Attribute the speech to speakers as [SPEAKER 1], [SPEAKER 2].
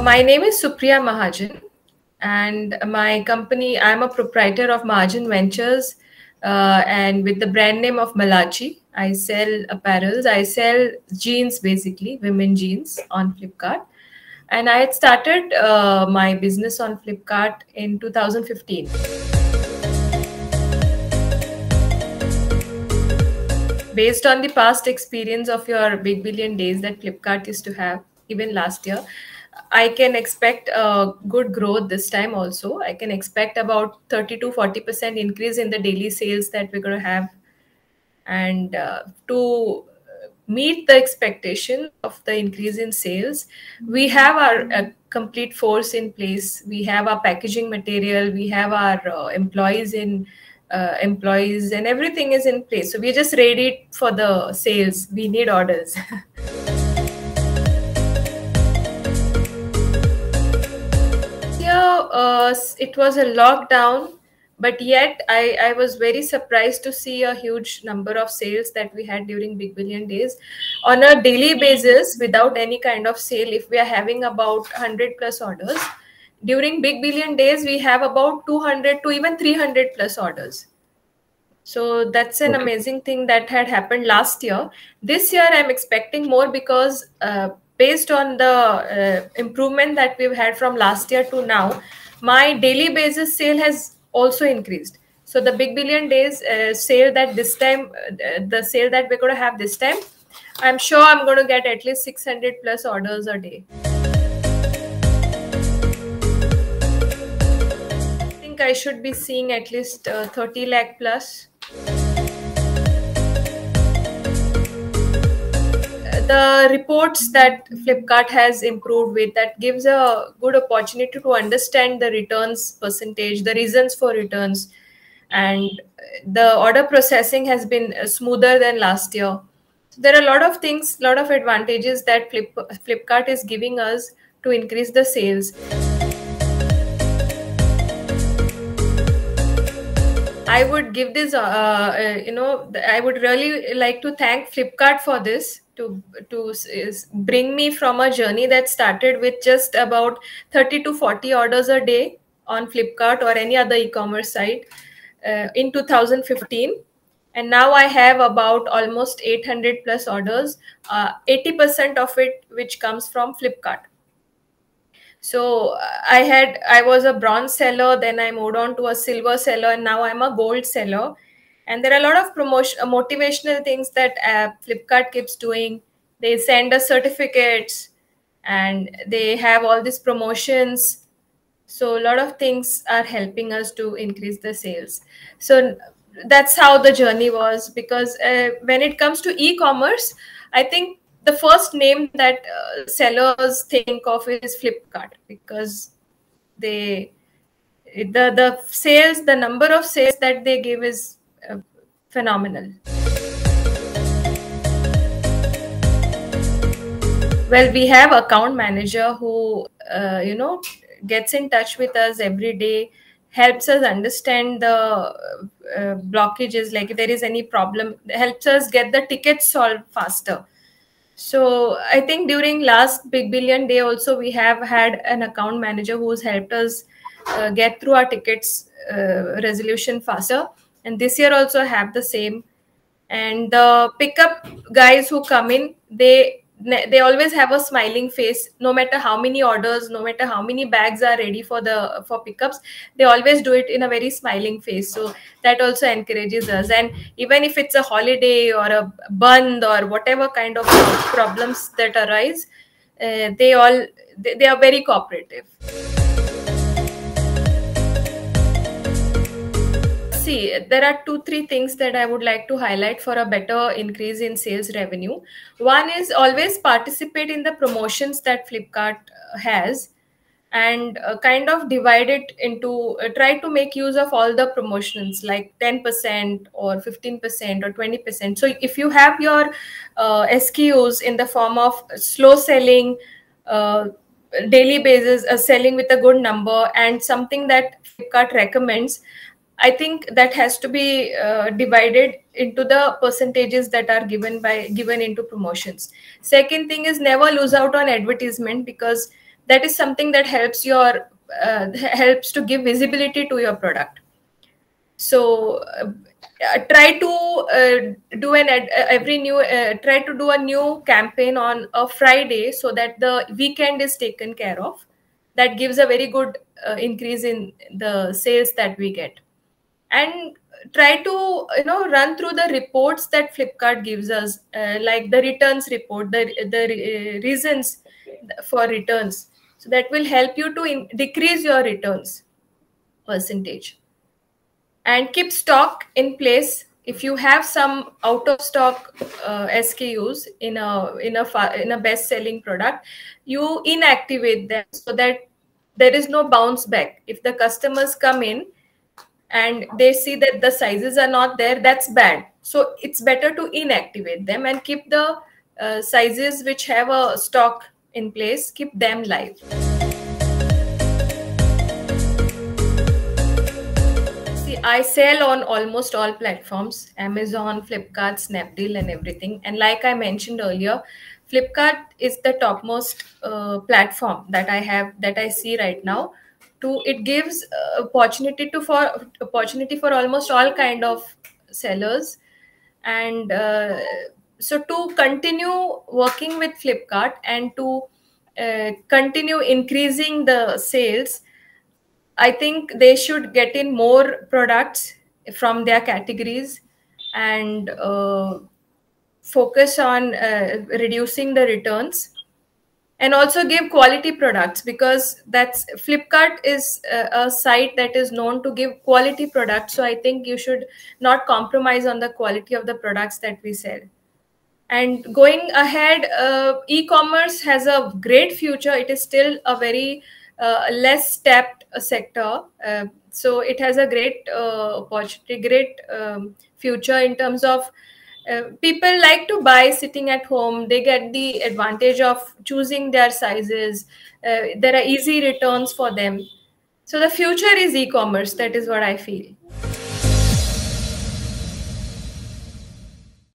[SPEAKER 1] My name is Supriya Mahajan, and my company, I'm a proprietor of Mahajan Ventures, and with the brand name of Malachi. I sell apparels. I sell jeans, basically, women jeans on Flipkart. And I had started my business on Flipkart in 2015. Based on the past experience of your Big Billion Days that Flipkart used to have, even last year, I can expect a good growth this time also. I can expect about 30 to 40% increase in the daily sales that we're going to have. And to meet the expectation of the increase in sales, we have our complete force in place. We have our packaging material, we have our employees and everything is in place. So we're just ready for the sales. We need orders. It was a lockdown, but yet I was very surprised to see a huge number of sales that we had during Big Billion Days. On a daily basis, without any kind of sale, if we are having about 100 plus orders, during Big Billion Days, we have about 200 to even 300 plus orders. So that's an amazing thing that had happened last year. This year, I'm expecting more because based on the improvement that we've had from last year to now, my daily basis sale has also increased. So the Big Billion Days sale that this time, the sale that we're going to have this time, I'm sure I'm going to get at least 600 plus orders a day. I think I should be seeing at least 30 lakh plus. The reports that Flipkart has improved with, that gives a good opportunity to understand the returns percentage, the reasons for returns, and the order processing has been smoother than last year. So there are a lot of things, lot of advantages that Flipkart is giving us to increase the sales. I would give this, I would really like to thank Flipkart for this, to bring me from a journey that started with just about 30 to 40 orders a day on Flipkart or any other e-commerce site in 2015. And now I have about almost 800 plus orders, 80% of it which comes from Flipkart. So I was a bronze seller, then I moved on to a silver seller, and now I'm a gold seller. And there are a lot of motivational things that Flipkart keeps doing. They send us certificates and they have all these promotions. So a lot of things are helping us to increase the sales. So that's how the journey was, because when it comes to e-commerce, I think the first name that sellers think of is Flipkart, because the sales, the number of sales that they give is phenomenal. Well, we have account manager who gets in touch with us every day, helps us understand the blockages, like if there is any problem, helps us get the tickets solved faster. So I think during last Big Billion Day also, we have had an account manager who's helped us get through our tickets resolution faster. And this year also have the same. And the pickup guys who come in, they always have a smiling face. No matter how many orders, no matter how many bags are ready for pickups, they always do it in a very smiling face. So that also encourages us. And even if it's a holiday or a band or whatever kind of problems that arise, they are very cooperative. See, there are 2-3 things that I would like to highlight for a better increase in sales revenue. One is always participate in the promotions that Flipkart has, and kind of divide it into, try to make use of all the promotions like 10% or 15% or 20%. So if you have your SKUs in the form of slow selling, daily basis, selling with a good number, and something that Flipkart recommends, I think that has to be divided into the percentages that are given into promotions. Second thing is never lose out on advertisement, because that is something that helps helps to give visibility to your product. So try to do an every new try to do a new campaign on a Friday, so that the weekend is taken care of. That gives a very good increase in the sales that we get. And try to run through the reports that Flipkart gives us, like the returns report, the reasons for returns. So that will help you to decrease your returns percentage. And keep stock in place. If you have some out of stock SKUs in a best selling product, you inactivate them, so that there is no bounce back. If the customers come in and they see that the sizes are not there, that's bad. So it's better to inactivate them and keep the sizes which have a stock in place, keep them live. I sell on almost all platforms: Amazon, Flipkart, Snapdeal, and everything. And like I mentioned earlier, Flipkart is the topmost platform that I see right now. It gives opportunity for almost all kind of sellers. And so to continue working with Flipkart and to continue increasing the sales, I think they should get in more products from their categories, and focus on reducing the returns, and also give quality products, because that's Flipkart is a site that is known to give quality products. So I think you should not compromise on the quality of the products that we sell. And going ahead, e-commerce has a great future. It is still a very less tapped sector. So it has a great opportunity, great future in terms of people like to buy sitting at home. They get the advantage of choosing their sizes. There are easy returns for them. So the future is e-commerce. That is what I feel.